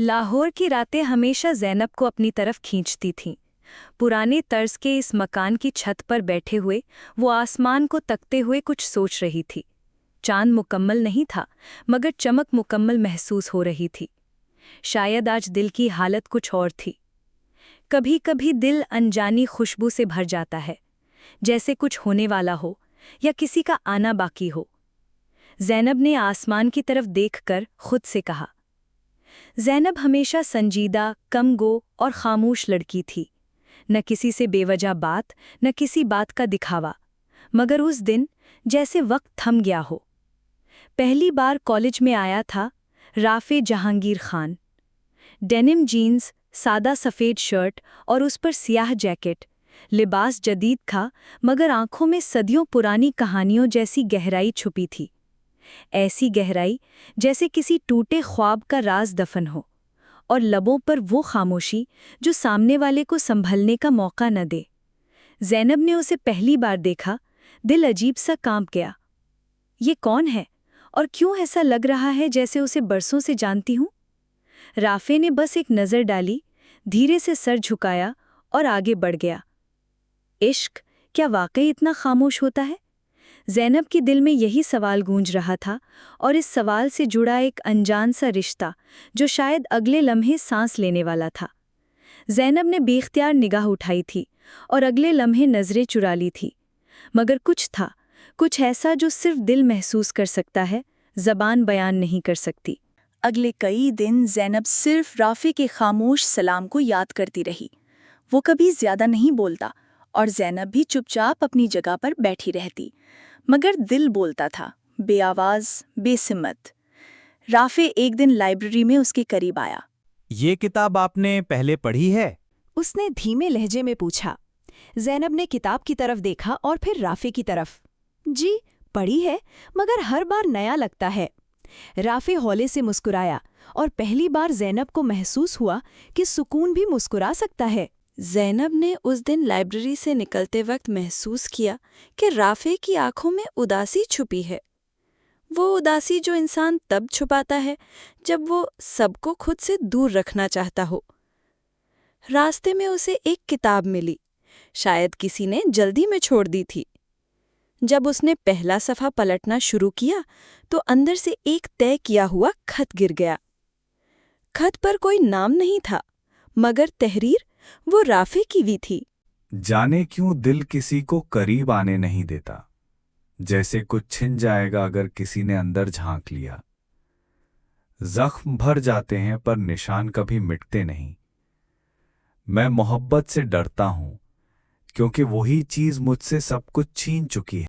लाहौर की रातें हमेशा ज़ैनब को अपनी तरफ खींचती थीं। पुराने तर्ज के इस मकान की छत पर बैठे हुए वो आसमान को तकते हुए कुछ सोच रही थी। चांद मुकम्मल नहीं था, मगर चमक मुकम्मल महसूस हो रही थी। शायद आज दिल की हालत कुछ और थी। कभी कभी दिल अनजानी खुशबू से भर जाता है, जैसे कुछ होने वाला हो या किसी का आना बाकी हो। ज़ैनब ने आसमान की तरफ देखकर खुद से कहा। ज़ैनब हमेशा संजीदा, कमगो और खामोश लड़की थी। न किसी से बेवजह बात, न किसी बात का दिखावा। मगर उस दिन जैसे वक्त थम गया हो। पहली बार कॉलेज में आया था राफे जहांगीर खान। डेनिम जीन्स, सादा सफ़ेद शर्ट और उस पर सियाह जैकेट। लिबास जदीद था, मगर आंखों में सदियों पुरानी कहानियों जैसी गहराई छुपी थी। ऐसी गहराई जैसे किसी टूटे ख्वाब का राज दफन हो, और लबों पर वो खामोशी जो सामने वाले को संभलने का मौका न दे। ज़ैनब ने उसे पहली बार देखा, दिल अजीब सा कांप गया। ये कौन है और क्यों ऐसा लग रहा है जैसे उसे बरसों से जानती हूँ? राफे ने बस एक नज़र डाली, धीरे से सर झुकाया और आगे बढ़ गया। इश्क क्या वाकई इतना खामोश होता है? ज़ैनब के दिल में यही सवाल गूंज रहा था, और इस सवाल से जुड़ा एक अनजान सा रिश्ता जो शायद अगले लम्हे सांस लेने वाला था। ज़ैनब ने बेख्तियार निगाह उठाई थी और अगले लम्हे नज़रें चुरा ली थी। मगर कुछ था, कुछ ऐसा जो सिर्फ दिल महसूस कर सकता है, ज़बान बयान नहीं कर सकती। अगले कई दिन ज़ैनब सिर्फ राफ़ी के खामोश सलाम को याद करती रही। वो कभी ज्यादा नहीं बोलता और ज़ैनब भी चुपचाप अपनी जगह पर बैठी रहती, मगर दिल बोलता था, बेआवाज़, बेसिमत। राफ़े एक दिन लाइब्रेरी में उसके करीब आया। ये किताब आपने पहले पढ़ी है? उसने धीमे लहजे में पूछा। ज़ैनब ने किताब की तरफ देखा और फिर राफ़े की तरफ। जी, पढ़ी है, मगर हर बार नया लगता है। राफ़े हौले से मुस्कुराया, और पहली बार ज़ैनब को महसूस हुआ कि सुकून भी मुस्कुरा सकता है। ज़ैनब ने उस दिन लाइब्रेरी से निकलते वक्त महसूस किया कि राफ़े की आंखों में उदासी छुपी है। वो उदासी जो इंसान तब छुपाता है जब वो सबको खुद से दूर रखना चाहता हो। रास्ते में उसे एक किताब मिली, शायद किसी ने जल्दी में छोड़ दी थी। जब उसने पहला सफ़ा पलटना शुरू किया तो अंदर से एक तय किया हुआ खत गिर गया। खत पर कोई नाम नहीं था, मगर तहरीर वो राफ़े की भी थी। जाने क्यों दिल किसी को करीब आने नहीं देता, जैसे कुछ छिन जाएगा अगर किसी ने अंदर झांक लिया। जख्म भर जाते हैं पर निशान कभी मिटते नहीं। मैं मोहब्बत से डरता हूं, क्योंकि वही चीज मुझसे सब कुछ छीन चुकी है।